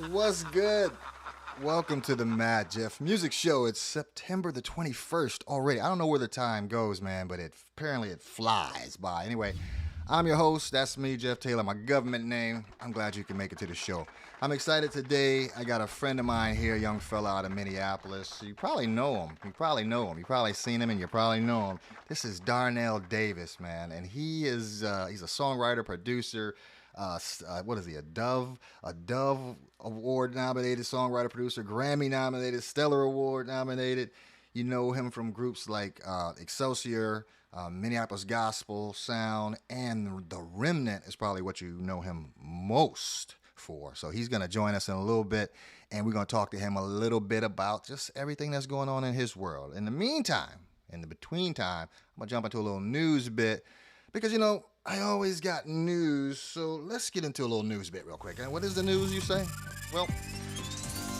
What's good? Welcome to the Madjef Music Show. It's September the 21st already. I don't know where the time goes, man, but apparently it flies by. Anyway, I'm your host. That's me, Jeff Taylor, my government name. I'm glad you can make it to the show. I'm excited today. I got a friend of mine here, a young fella out of Minneapolis. You probably know him. You probably seen him and you probably know him. This is Darnell Davis, man, and he's a songwriter, producer. What is he? A Dove Award nominated songwriter producer, Grammy nominated, Stellar Award nominated. You know him from groups like Excelsior, Minneapolis Gospel Sound, and the Remnant is probably what you know him most for. So he's going to join us in a little bit, and we're going to talk to him a little bit about just everything that's going on in his world. In the meantime, in the between time, I'm going to jump into a little news bit because, I always got news, so let's get into a little news bit real quick. And what is the news, you say? Well,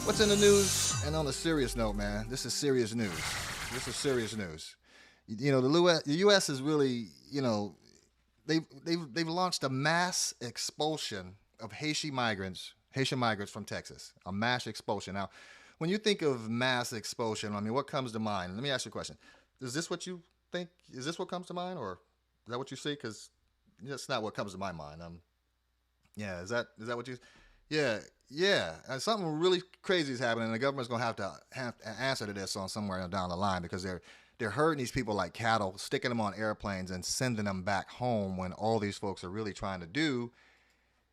what's in the news? And on a serious note, man, this is serious news. This is serious news. The U.S. is really, they've launched a mass expulsion of Haitian migrants from Texas. A mass expulsion. Now, when you think of mass expulsion, what comes to mind? Let me ask you a question. Is this what you think? Is this what comes to mind, or is that what you see? Because that's not what comes to my mind. Is that what you? Yeah. Something really crazy is happening, and the government's gonna have to answer to this on somewhere down the line because they're hurting these people like cattle, sticking them on airplanes and sending them back home when all these folks are really trying to do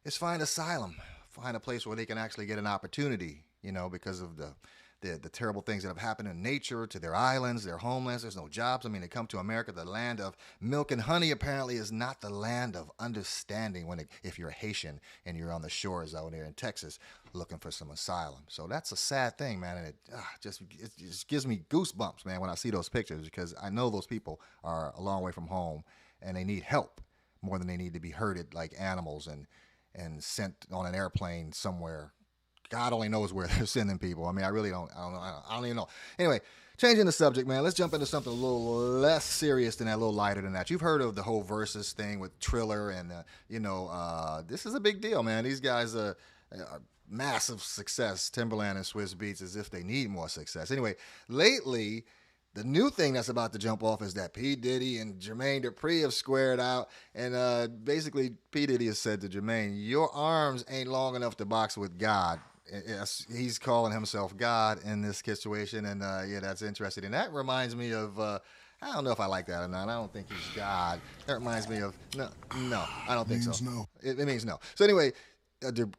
is find asylum, find a place where they can actually get an opportunity. Because of the terrible things that have happened in nature to their islands, their homelands. There's no jobs. They come to America. The land of milk and honey apparently is not the land of understanding if you're a Haitian and you're on the shores out there in Texas looking for some asylum. So that's a sad thing, man. And it just gives me goosebumps, man, when I see those pictures because I know those people are a long way from home and they need help more than they need to be herded like animals and sent on an airplane somewhere. God only knows where they're sending people. I really don't. I don't even know. Anyway, changing the subject, man. Let's jump into something a little less serious than that, a little lighter than that. You've heard of the whole Versus thing with Triller, and this is a big deal, man. These guys are massive success. Timberland and Swiss Beats, as if they need more success. Anyway, lately, the new thing that's about to jump off is that P. Diddy and Jermaine Dupri have squared out. And basically, P. Diddy has said to Jermaine, your arms ain't long enough to box with God. Yes, he's calling himself God in this situation. And that's interesting. And that reminds me of, I don't know if I like that or not. I don't think he's God. That reminds me of, no, I don't think so. No. It means no. So anyway,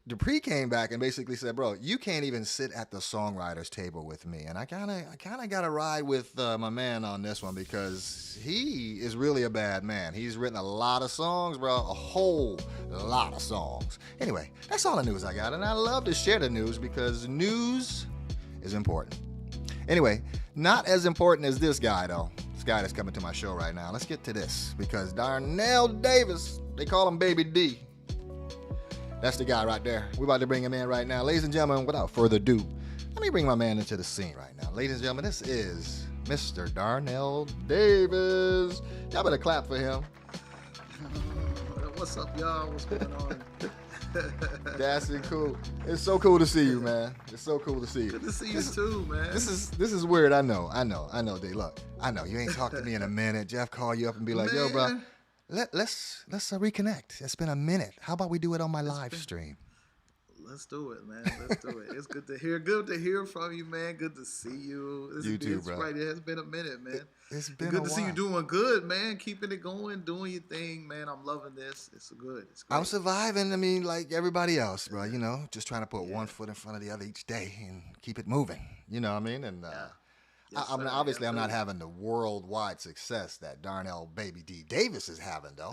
Dupree came back and basically said, bro, you can't even sit at the songwriter's table with me. And I kind of got to ride with my man on this one because he is really a bad man. He's written a lot of songs, bro, a whole lot of songs. Anyway, that's all the news I got. And I love to share the news because news is important. Anyway, not as important as this guy, though. This guy that's coming to my show right now. Let's get to this because Darnell Davis, they call him Baby D. That's the guy right there. We're about to bring him in right now. Ladies and gentlemen, without further ado, let me bring my man into the scene right now. Ladies and gentlemen, this is Mr. Darnell Davis. Y'all better clap for him. What's up, y'all? What's going on? That's it, cool. It's so cool to see you, man. It's so cool to see you. Good to see you too, man. This is weird. I know, D. Look, I know you ain't talked to me in a minute. Jeff call you up and be like, yo, bro. Let's reconnect. It's been a minute. How about we do it on my live stream? Let's do it, man. Let's do it. It's good to hear from you, man. Good to see you. You too, bro. Right, it has been a minute, man. It's been good a to while. see you doing good, man. Keeping it going, doing your thing, man. I'm loving this. It's good. It's great. I'm surviving. Like everybody else, bro. Just trying to put one foot in front of the other each day and keep it moving. You know what I mean? And Yes, obviously, I'm not having the worldwide success that Darnell Baby D Davis is having, though.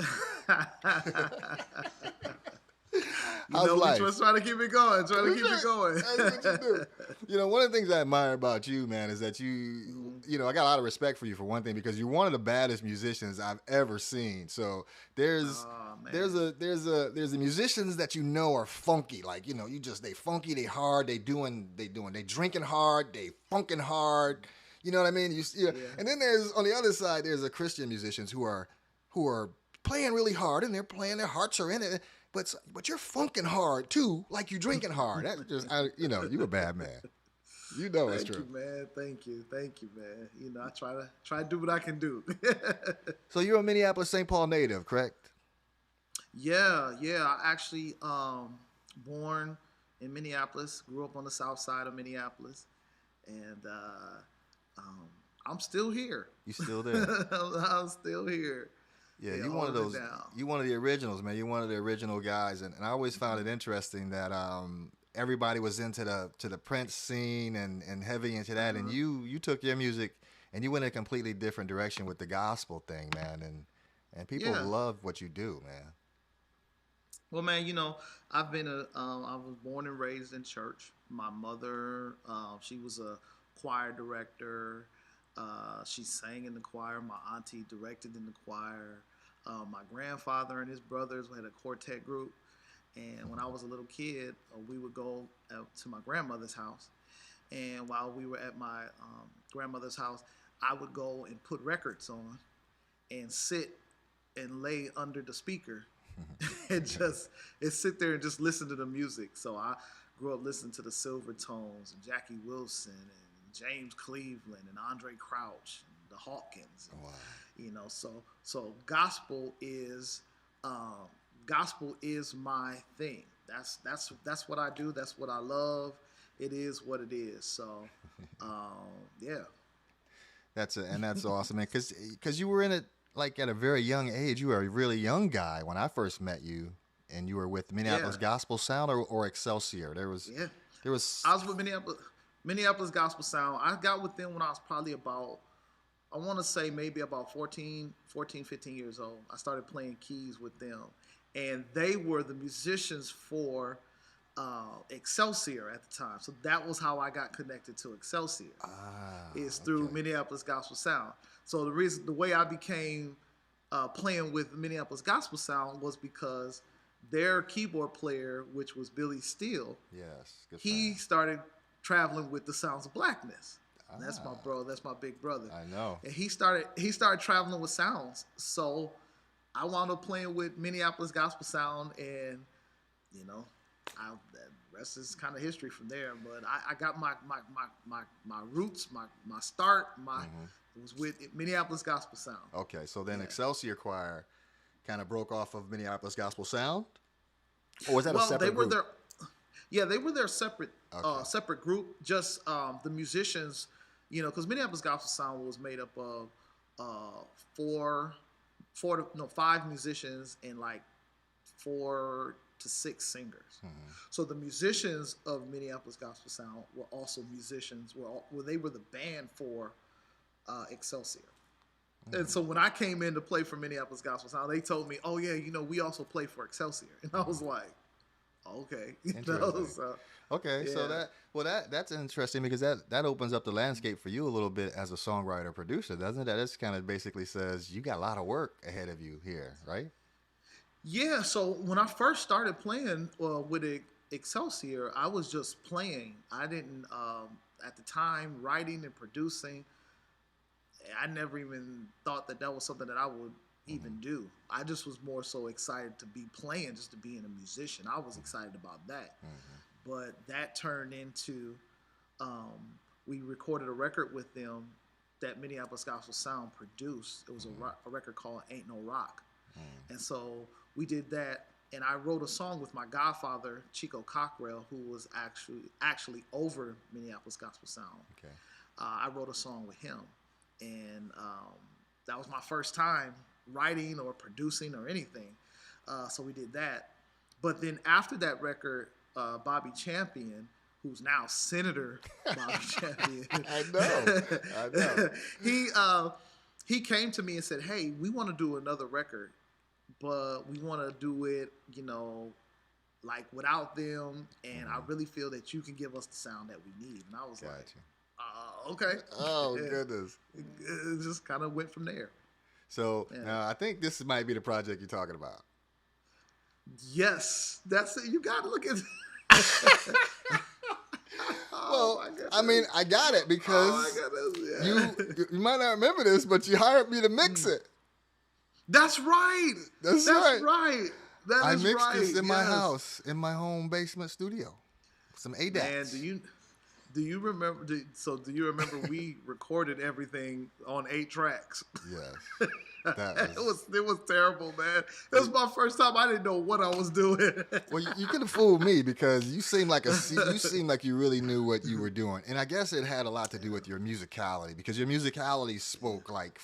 How's life? We just trying to keep it going. That's what you do. One of the things I admire about you, man, is that I got a lot of respect for you for one thing because you're one of the baddest musicians I've ever seen. So there's the musicians that are funky, like they funky, they hard, they drinking hard, they funking hard. You know what I mean? And then there's on the other side, there's the Christian musicians who are playing really hard and they're playing, their hearts are in it, but you're funking hard too, like you drinking hard. That just, you a bad man. You know it's true. Thank you, man. Thank you, man. You know, I try to do what I can do. So you're a Minneapolis, St. Paul native, correct? Yeah. I actually born in Minneapolis, grew up on the south side of Minneapolis, and I'm still here. You still there? I'm still here. Yeah, you one of those. You one of the originals, man. You're one of the original guys, and I always found it interesting that everybody was into the Prince scene and heavy into that, and you took your music and you went in a completely different direction with the gospel thing, man, and people love what you do, man. Well, man, you know, I was born and raised in church. My mother, she was a choir director. She sang in the choir. My auntie directed in the choir. My grandfather and his brothers had a quartet group. And when I was a little kid, we would go to my grandmother's house. And while we were at my grandmother's house, I would go and put records on and sit and lay under the speaker and sit there and just listen to the music. So I grew up listening to the Silvertones and Jackie Wilson and James Cleveland and Andre Crouch and the Hawkins. And, you know, so gospel is my thing. That's what I do. That's what I love. It is what it is. So, yeah. That's awesome, man. Because you were in it like at a very young age. You were a really young guy when I first met you, and you were with Minneapolis Gospel Sound or Excelsior. I was with Minneapolis Gospel Sound. I got with them when I was probably about, I want to say maybe about 14, 15 years old. I started playing keys with them. And they were the musicians for Excelsior at the time. So that was how I got connected to Excelsior. Through Minneapolis Gospel Sound. So the way I became playing with Minneapolis Gospel Sound was because their keyboard player, which was Billy Steele, he started traveling with the Sounds of Blackness. That's my bro. That's my big brother. I know. And he started traveling with Sounds. So I wound up playing with Minneapolis Gospel Sound, and you know, the rest is kind of history from there. But I got my roots, my start, it was with Minneapolis Gospel Sound. Okay, so then Excelsior Choir kind of broke off of Minneapolis Gospel Sound, or was that a separate group? They were their separate separate group. Just the musicians, you know, because Minneapolis Gospel Sound was made up of 5 musicians and like 4 to 6 singers. So the musicians of Minneapolis Gospel Sound were also musicians. They were the band for Excelsior. And so when I came in to play for Minneapolis Gospel Sound, they told me, "Oh yeah, you know, we also play for Excelsior." And I was like, "Okay." That's interesting because that opens up the landscape for you a little bit as a songwriter producer, doesn't it? That just kind of basically says you got a lot of work ahead of you here, right? Yeah. So when I first started playing with Excelsior, I was just playing. I didn't at the time writing and producing. I never even thought that was something that I would even do. I just was more so excited to be playing, just to being a musician. I was excited about that. But that turned into, we recorded a record with them that Minneapolis Gospel Sound produced. It was a record called Ain't No Rock. And so we did that, and I wrote a song with my godfather, Chico Cockrell, who was actually over Minneapolis Gospel Sound. Okay. I wrote a song with him, and that was my first time writing or producing or anything. So we did that. But then after that record, Bobby Champion, who's now Senator Bobby Champion. I know. He came to me and said, "Hey, we want to do another record, but we want to do it, you know, like without them. And I really feel that you can give us the sound that we need." And I was okay. Oh, goodness. It just kind of went from there. So I think this might be the project you're talking about. Yes, that's it. You got to look at Well, I mean, I got it because you might not remember this, but you hired me to mix it. That's right. That's That's right. right. That I is mixed right. this in my Yes. house, in my home basement studio. Some Man, ADATs. do you remember? Do you remember we recorded everything on 8 tracks? Yes. That was. It was terrible, man. It was my first time. I didn't know what I was doing. Well, you could have fooled me because you seemed like you seemed like you really knew what you were doing, and I guess it had a lot to do with your musicality because your musicality spoke like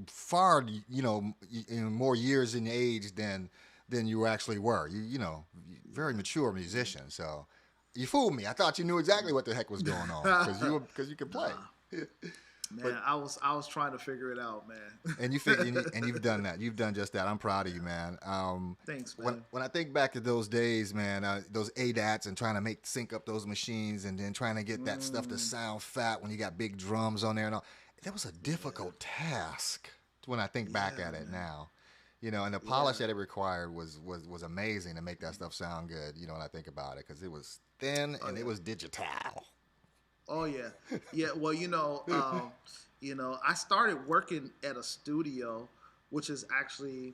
far, in more years in age than you actually were. Very mature musician. So you fooled me. I thought you knew exactly what the heck was going on because you could play. Nah, man, But I was trying to figure it out, man. and you've done that. You've done just that. I'm proud of you, man. Thanks, When man. when I think back to those days, man, those ADATs and trying to sync up those machines and then trying to get that stuff to sound fat when you got big drums on there and all, that was a difficult task. When I think back Yeah, at it man. now, and the polish Yeah. that it required was amazing to make that stuff sound good. When I think about it, because it was thin Oh and it yeah. was digital. Oh yeah. Yeah. Well, I started working at a studio, which is actually,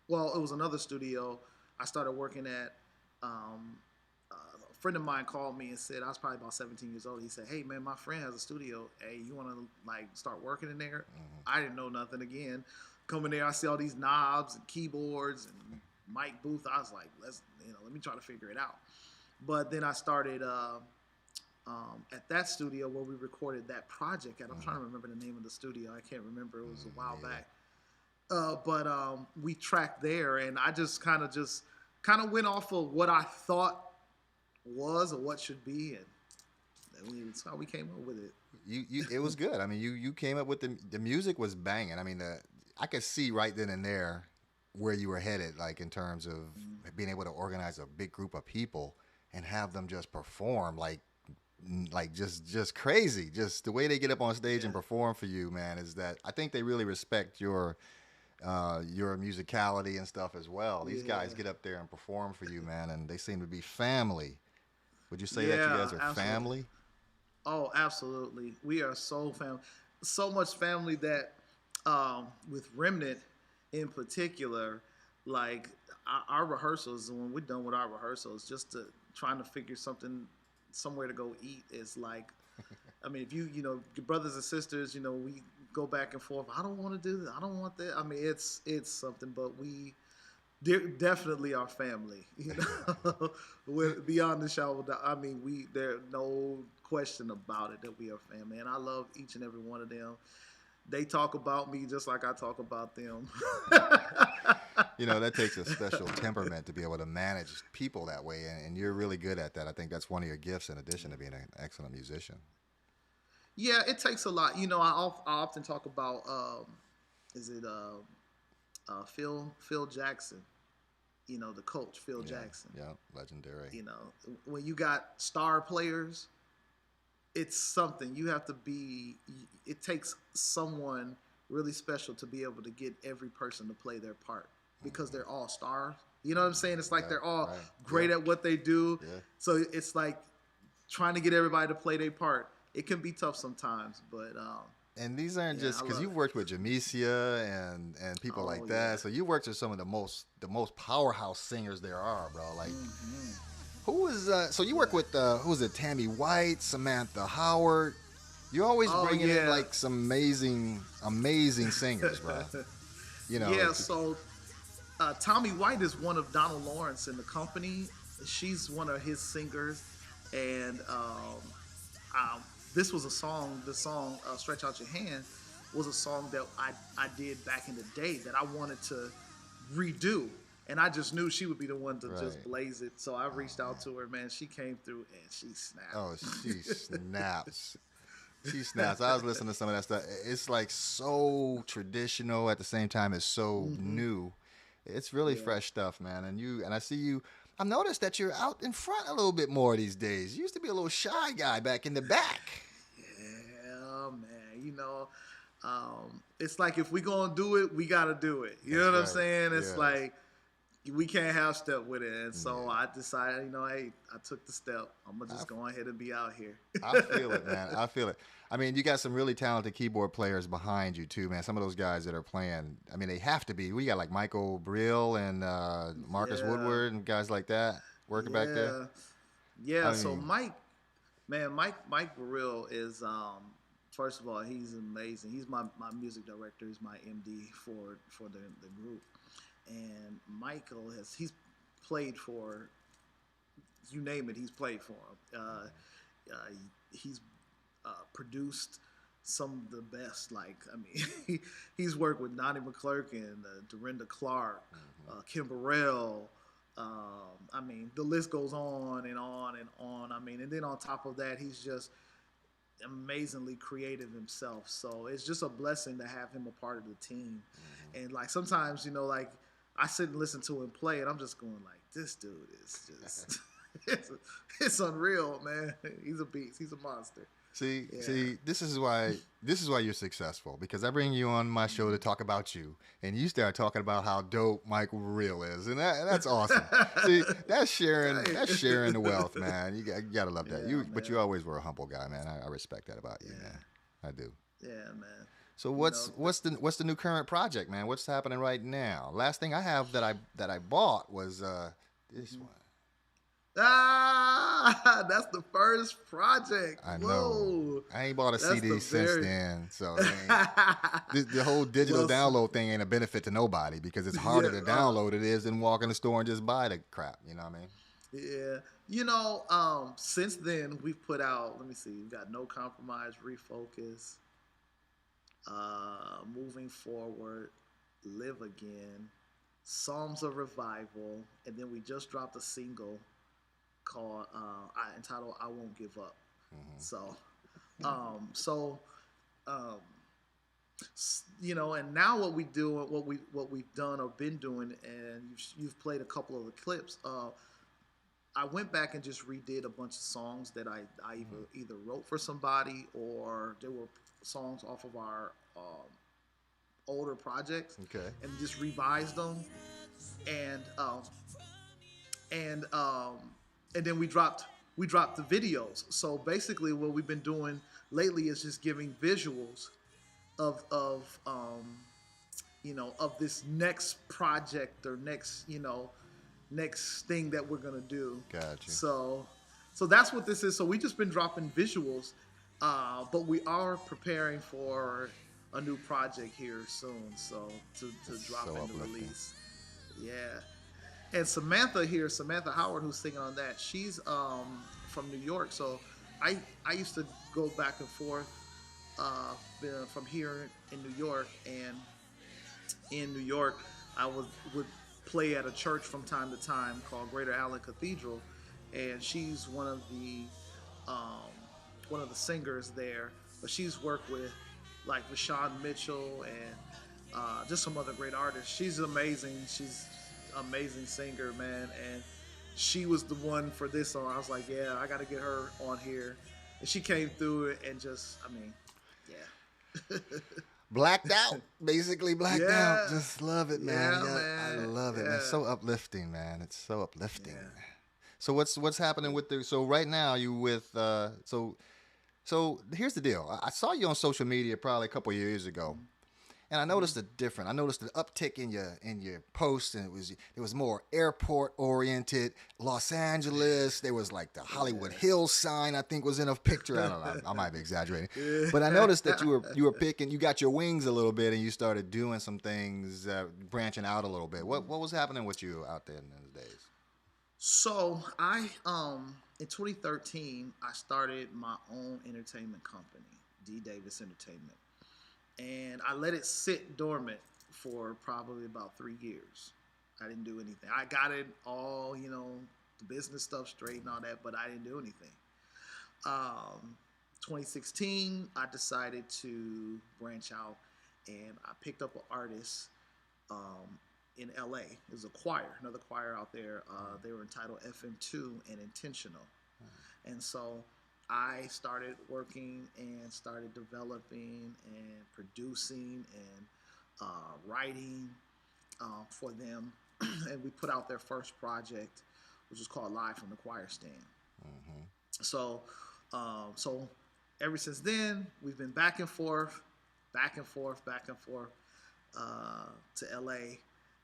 well, it was another studio. I started working at. A friend of mine called me and said I was probably about 17 years old. He said, "Hey man, my friend has a studio. Hey, you want to like start working in there?" I didn't know nothing. Again, coming there, I see all these knobs and keyboards and mic booth. I was like, let me try to figure it out. But then I started at that studio where we recorded that project. And I'm trying to remember the name of the studio. I can't remember. It was a while back. But we tracked there, and I just kind of went off of what I thought was or what should be, and that's how we came up with it. It was good. I mean, you came up with the music was banging. I mean, I could see right then and there where you were headed, like in terms of being able to organize a big group of people and have them just perform like just crazy. Just the way they get up on stage and Yeah, perform for you, man, is that I think they really respect your musicality and stuff as well. These guys yeah, get up there and perform for you, man, and they seem to be family. Would you say that you yeah, guys are absolutely. family? Oh, absolutely. We are so much family that with Remnant in particular, like our rehearsals, when we're done with our rehearsals, just to trying to figure somewhere to go eat is like, I mean, if your brothers and sisters, we go back and forth. I don't want to do this. I don't want that. I mean, it's something, but they're definitely our family. Beyond the shadow of doubt. I mean, there's no question about it that we are family, and I love each and every one of them. They talk about me just like I talk about them. That takes a special temperament to be able to manage people that way, and you're really good at that. I think that's one of your gifts in addition to being an excellent musician. Yeah, it takes a lot. I often talk about is it Phil Jackson? The coach Phil Yeah, Jackson. yeah, legendary. When you got star players, it's something you have to be. It takes someone really special to be able to get every person to play their part because they're all stars. You know what I'm saying? It's like Yeah, they're all right. great Yeah, at what they do. yeah. So it's like trying to get everybody to play their part. It can be tough sometimes, but And these aren't yeah, just I because love you've it. worked with Jamesia and people like Oh that. yeah. So you worked with some of the most powerhouse singers there are, bro. Like who is so you work Yeah. with who's it? Tammy White, Samantha Howard. You always Oh bringing in yeah. like some amazing singers, bro. Yeah. So Tommy White is one of Donald Lawrence in the company. She's one of his singers, and this was a song. The song "Stretch Out Your Hand" was a song that I did back in the day that I wanted to redo, and I just knew she would be the one to just Right. blaze it. So I Oh reached out man. to her, man. She came through and she snapped. Oh, she snaps. She snaps. I was listening to some of that stuff. It's like so traditional at the same time it's so Hmm. new. It's really Yeah. fresh stuff, man. And I see you. I've noticed that you're out in front a little bit more these days. You used to be a little shy guy back in the back. Yeah, man. It's like if we gonna do it, we gotta do it. You know That's what I'm right. saying? It's Yes. like we can't have step with it. And so Yeah. I decided, hey, I took the step. I'm gonna I, just go ahead and be out here. I feel it, man. I feel it. I mean, you got some really talented keyboard players behind you too, man. Some of those guys that are playing. I mean, they have to be. We got like Michael Brill and Marcus Yeah, Woodward and guys like that working back there. yeah, yeah. I So mean, Mike Burrell is first of all, he's amazing. He's my music director. He's my MD for the group. And Michael he's played for, you name it, he's played for him. He's produced some of the best. Like, I mean, he's worked with Donnie McClurkin, Dorinda Clark, Kim Burrell. I mean, the list goes on and on and on. I mean, and then on top of that, he's just amazingly creative himself. So it's just a blessing to have him a part of the team. And like sometimes, like I sit and listen to him play, and I'm just going like, this dude is just it's unreal, man. He's a beast. He's a monster. See, this is why you're successful, because I bring you on my show to talk about you, and you start talking about how dope Michael Real is, and that's awesome. See, that's sharing the wealth, man. You got to love that. But you always were a humble guy, man. I respect that about you, man. I do. Yeah, man. So what's the new current project, man? What's happening right now? Last thing I have that I bought was this one. Ah, that's the first project. I know. Whoa. I ain't bought a CD since then, so the whole digital download thing ain't a benefit to nobody, because it's harder to download it is than walk in the store and just buy the crap. You know what I mean? Yeah. Since then we've put out. Let me see. We've got No Compromise, Refocus, Moving Forward, Live Again, Psalms of Revival, and then we just dropped a single called entitled "I Won't Give Up." So, and now what we do, what we've done or been doing, and you've played a couple of the clips. I went back and just redid a bunch of songs that I either wrote for somebody, or there were songs off of our older projects. Okay. And just revised them, and then we dropped the videos. So basically, what we've been doing lately is just giving visuals of this next project or next thing that we're gonna do. Gotcha. So that's what this is. So we just been dropping visuals, but we are preparing for a new project here soon. So to drop and to release. Yeah. And Samantha Howard, who's singing on that, she's from New York. So I used to go back and forth from here in New York, and in New York I would play at a church from time to time called Greater Allen Cathedral, and she's one of the singers there. But she's worked with like Rashawn Mitchell and just some other great artists. She's amazing. She's amazing singer, man, and she was the one for this song. I was like, yeah, I got to get her on here, and she came through it and just, I mean, yeah. Blacked out, basically blacked out. Just love it, man. Yeah, man. I love it, man. It's so uplifting, man. It's so uplifting. Yeah. So what's happening with so right now you with so here's the deal. I saw you on social media probably a couple of years ago. And I noticed a difference. I noticed an uptick in your posts, and it was more airport oriented. Los Angeles. There was like the Hollywood Hills sign, I think, was in a picture. I don't know. I might be exaggerating, but I noticed that you were picking. You got your wings a little bit, and you started doing some things, branching out a little bit. What was happening with you out there in those days? So I in 2013 I started my own entertainment company, D Davis Entertainment. And I let it sit dormant for probably about 3 years. I didn't do anything. I got it all, the business stuff straight and all that, but I didn't do anything. 2016, I decided to branch out, and I picked up an artist in LA. It was a choir, another choir out there. They were entitled FM2 and Intentional. And so I started working and started developing and producing and writing for them. and we put out their first project, which was called Live from the Choir Stand. Mm-hmm. So, so ever since then, we've been back and forth, back and forth, back and forth to LA,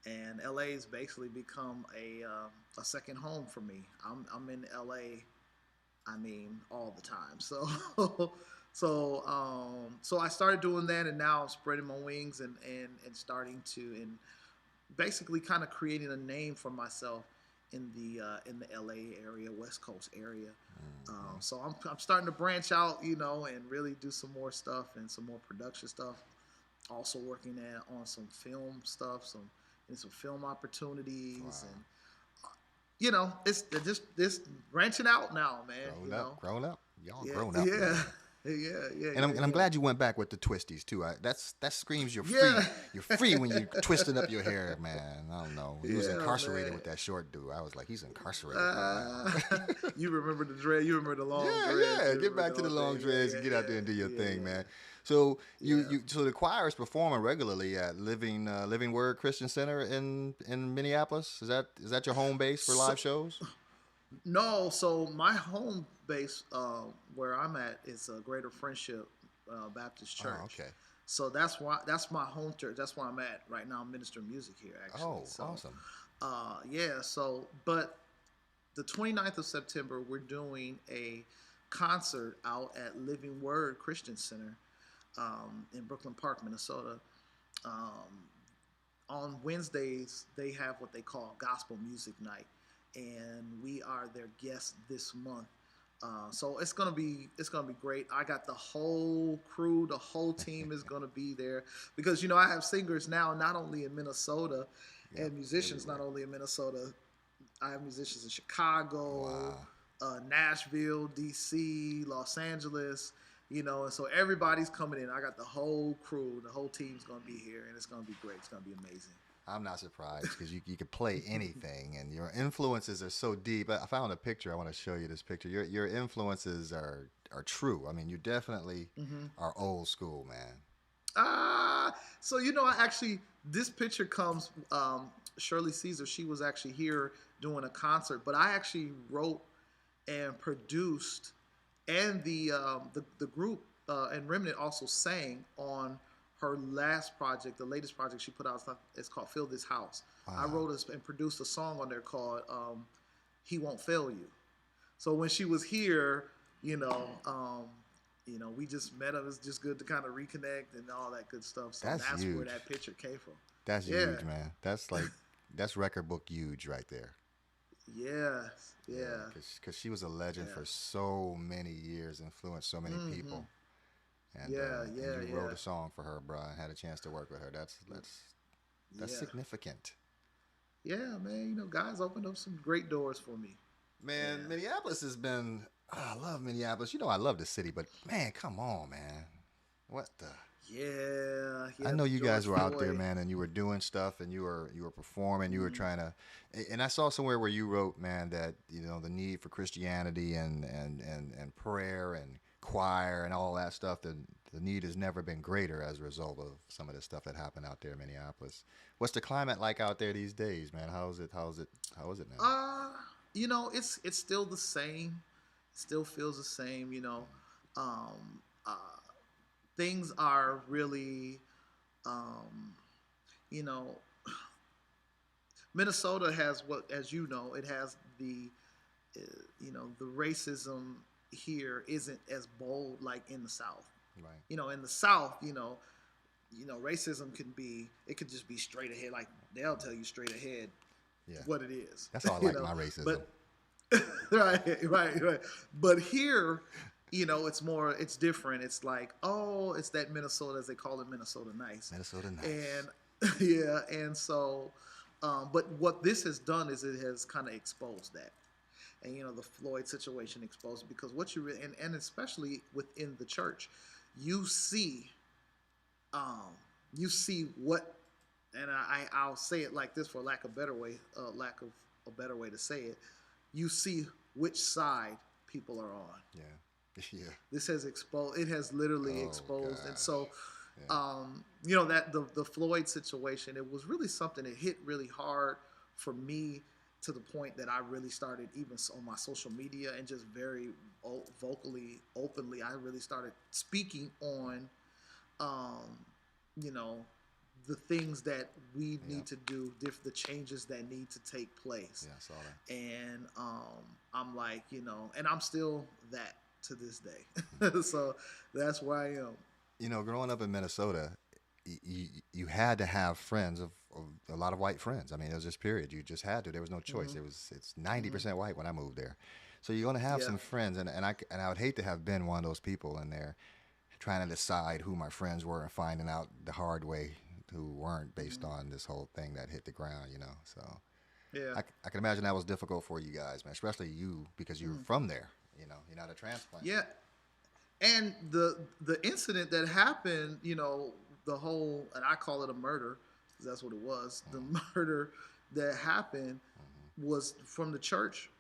and LA has basically become a second home for me. I'm in LA, I mean, all the time. So, so I started doing that, and now I'm spreading my wings and starting to and basically kind of creating a name for myself in the LA area, West Coast area. So I'm starting to branch out, you know, and really do some more stuff and some more production stuff. Also working on some film stuff, some film opportunities, and you know, it's just this branching out now, man. Grown up, y'all Yeah, grown up. yeah, Man. yeah. And I'm glad you went back with the twisties too. That screams you're free. Yeah. You're free when you're twisting up your hair, man. I don't know. He was Yeah, incarcerated man. with that short dude. I was like, he's incarcerated right now. You remember the dread? You remember the long Yeah, dreads? yeah. You Get remember back to the long thing? dreads and get out there and do your yeah, thing, yeah. man. So Yeah. so the choir is performing regularly at Living Word Christian Center in Minneapolis. Is that your home base for live shows? No, so my home base, where I'm at, is Greater Friendship Baptist Church. Oh, okay. So that's my home church. That's where I'm at right now. I'm ministering music here, actually. Oh, So, awesome. yeah. So, but the 29th of September, we're doing a concert out at Living Word Christian Center in Brooklyn Park, Minnesota. Um, on Wednesdays, they have what they call Gospel Music Night, and we are their guests this month. So it's gonna be great. I got the whole crew, the whole team is gonna be there because you know I have singers now, not only in Minnesota, and musicians not only in Minnesota. I have musicians in Chicago, Nashville, DC, Los Angeles. You know, and so everybody's coming in. I got the whole crew, the whole team's gonna be here, and it's gonna be great. It's gonna be amazing. I'm not surprised because you could play anything, and your influences are so deep. I found a picture. I want to show you this picture. Your influences are true. I mean, you definitely are old school, man. So you know, I actually this picture comes. Shirley Caesar, she was actually here doing a concert, but I actually wrote and produced, and the group and Remnant also sang on her last project, the latest project she put out. It's called "Fill This House." I wrote and produced a song on there called "He Won't Fail You." So when she was here, you know, we just met up. It's just good to kind of reconnect and all that good stuff. So that's huge. where that picture came from. That's huge, man. That's like that's record book huge right there. Yes, yeah. Because she was a legend for so many years, influenced so many people. And, and you wrote a song for her, bro. I had a chance to work with her. That's significant. Yeah, man. You know, God's opened up some great doors for me. Man, Minneapolis has been. I love Minneapolis. You know, I love the city, but man, come on, man. What the? Yeah. I know you guys were out there, man, and you were doing stuff, and you were performing. You were trying to, and I saw somewhere where you wrote, man, that you know the need for Christianity and prayer and choir and all that stuff. The need has never been greater as a result of some of the stuff that happened out there in Minneapolis. What's the climate like out there these days, man? How is it now? You know, it's still the same. It still feels the same. You know, things are really, you know, Minnesota has what, as you know, it has the, you know, the racism here isn't as bold like in the South. Right. You know, in the South, you know, racism it could just be straight ahead. Like they'll tell you straight ahead what it is. That's all I like, my racism. But right. But here, you know, it's different. It's like, oh, it's that Minnesota, as they call it, Minnesota nice. Minnesota nice. And and so, but what this has done is it has kind of exposed that. And you know, the Floyd situation exposed, because what you and especially within the church, you see what, and I'll say it like this for lack of a better way to say it. You see which side people are on. Yeah. This has exposed. It has literally exposed, gosh. and so, you know, that the Floyd situation. It was really something that hit really hard for me, to the point that I really started even on my social media and just very vocally, openly, I really started speaking on, um, you know, the things that we Yeah. need to do, the changes that need to take place. Yeah, I saw that. And I'm like, and I'm still that to this Mm. day. So that's where I am. Growing up in Minnesota, you had to have friends of a lot of white friends. I mean, it was this period. You just had to. There was no choice. Hmm. It's 90% Hmm. white when I moved there. So you're gonna have Yeah. some friends, and I would hate to have been one of those people in there trying to decide who my friends were and finding out the hard way who weren't based Hmm. on this whole thing that hit the ground. So Yeah. I can imagine that was difficult for you guys, man, especially you because you're Mm. from there. You're not a transplant. Yeah. And the incident that happened, the whole, and I call it a murder because that's what it was. The Mm, murder that happened mm-hmm, was from the church.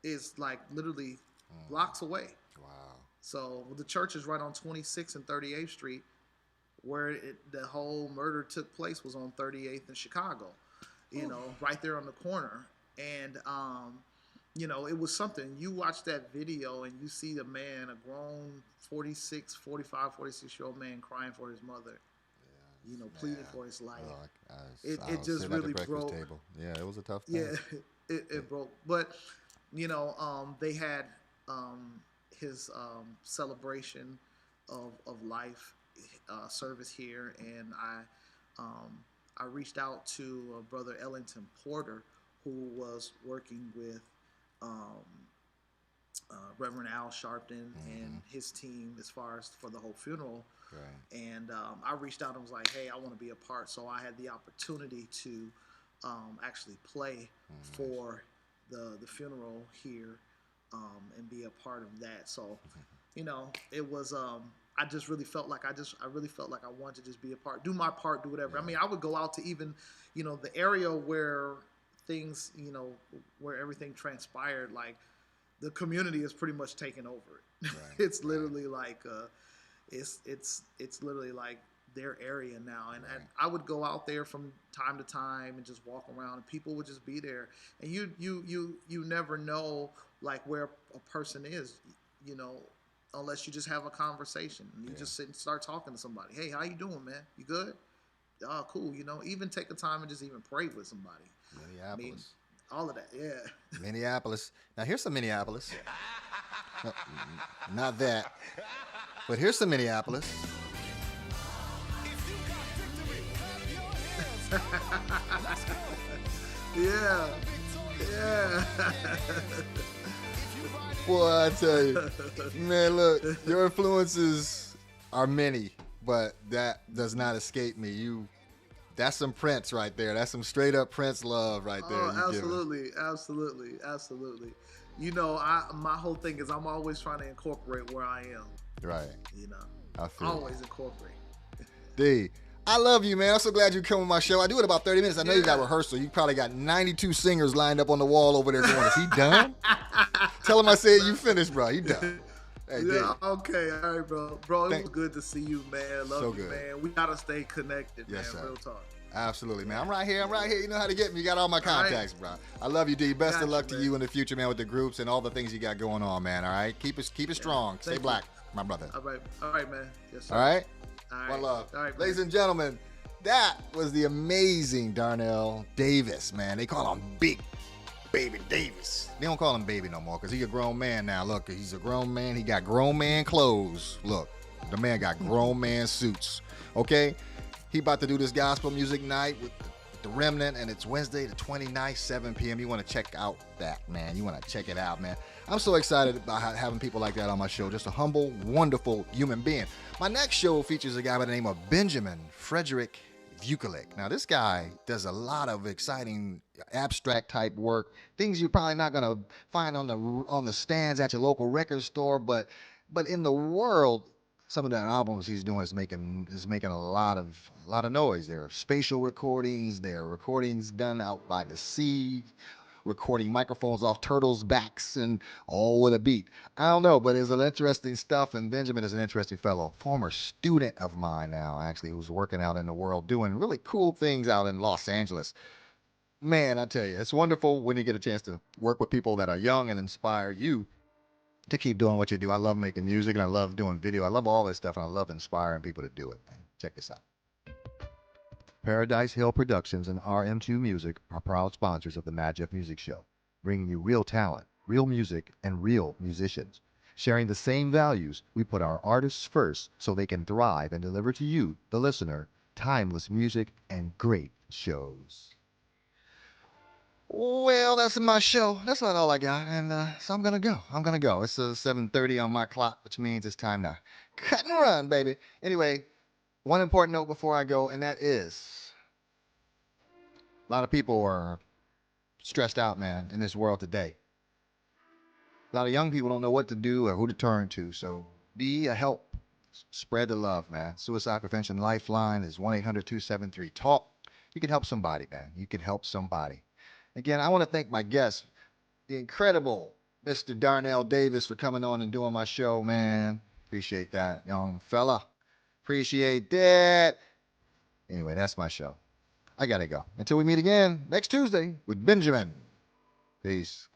Is like literally mm. blocks away. Wow. So the church is right on 26th and 38th Street, where the whole murder took place was on 38th in Chicago. Right there on the corner. And it was something. You watch that video and you see the man, a grown 46, 45, 46-year old man crying for his mother, pleading Man. for his life. Oh, It I was just sitting at the really breakfast broke. table. Yeah, it was a tough thing. Yeah, it broke. But they had his celebration of life service here, and I reached out to Brother Ellington Porter, who was working with um, Reverend Al Sharpton Mm-hmm. and his team as far as for the whole funeral. Right. And I reached out and was like, "Hey, I want to be a part." So I had the opportunity to actually play Mm-hmm. for the funeral here and be a part of that. So it was. I just really felt like I really felt like I wanted to just be a part, do my part, do whatever. I Yeah. mean, I would go out to even, the area where things, where everything transpired, like the community is pretty much taken over it. Right. It's Right. literally like it's literally like their area now, and Right. I would go out there from time to time and just walk around, and people would just be there, and you never know like where a person is, you know, unless you just have a conversation and you Yeah. just sit and start talking to somebody. Hey, how you doing, man? You good? Oh, cool. Even take the time and just even pray with somebody. I mean, Minneapolis. all of that. Yeah. Minneapolis. Now here's some Minneapolis. No, not that, but here's some Minneapolis. Yeah. Yeah. Boy, I tell you, man, look, your influences are many, but that does not escape me. That's some Prince right there. That's some straight up Prince love right there. Oh, absolutely, absolutely, absolutely. My whole thing is I'm always trying to incorporate where I am. Right. You know, I feel always incorporate. D. I love you, man. I'm so glad you come on my show. I do it about 30 minutes. I know you got Yeah. rehearsal. You probably got 92 singers lined up on the wall over there going, is he done? Tell him I said you finished, bro. He done. Hey, D. Yeah, okay, all right, bro. Bro, it Thank- was good to see you, man. Love So you, good. man. We gotta stay connected, Yes, man. sir. Real talk. Absolutely, man. I'm right here. I'm right here. You know how to get me. You got all my contacts, bro. I love you, D. Best Got of you, luck to man. you in the future, man, with the groups and all the things you got going on, man. All right. Keep it strong. Stay Thank you. black, my brother. All right, man. Yes, sir. All right. All right. One love. All right, Ladies man. and gentlemen, that was the amazing Darnell Davis, man. They call him Big Baby Davis. They don't call him baby no more because he's a grown man now. Look, he's a grown man. He got grown man clothes. Look, the man got grown man suits. Okay? He about to do this gospel music night with the Remnant, and it's Wednesday the 29th, 7 p.m. You want to check out that, man. You want to check it out, man. I'm so excited about having people like that on my show. Just a humble, wonderful human being. My next show features a guy by the name of Benjamin Frederick Vukovic. Now, this guy does a lot of exciting abstract type work, things you're probably not gonna find on the stands at your local record store, but in the world, some of the albums he's doing is making a lot of noise. There are spatial recordings, there are recordings done out by the sea, recording microphones off turtles' backs, and all with a beat. I don't know, but it's an interesting stuff, and Benjamin is an interesting fellow. Former student of mine now, actually, who's working out in the world doing really cool things out in Los Angeles. Man, I tell you, it's wonderful when you get a chance to work with people that are young and inspire you to keep doing what you do. I love making music and I love doing video. I love all this stuff and I love inspiring people to do it. Man. Check this out. Paradise Hill Productions and RM2 Music are proud sponsors of the Madjef Music Show, bringing you real talent, real music, and real musicians. Sharing the same values, we put our artists first so they can thrive and deliver to you, the listener, timeless music and great shows. Well, that's my show. That's not all I got, and so I'm gonna go. I'm gonna go. It's 7:30 on my clock, which means it's time to cut and run, baby. Anyway, one important note before I go, and that is a lot of people are stressed out, man, in this world today. A lot of young people don't know what to do or who to turn to, so be a help. Spread the love, man. Suicide Prevention Lifeline is 1-800-273-TALK. You can help somebody, man. You can help somebody. Again, I want to thank my guest, the incredible Mr. Darnell Davis, for coming on and doing my show, man. Appreciate that, young fella. Appreciate that. Anyway, that's my show. I gotta go. Until we meet again next Tuesday with Benjamin. Peace.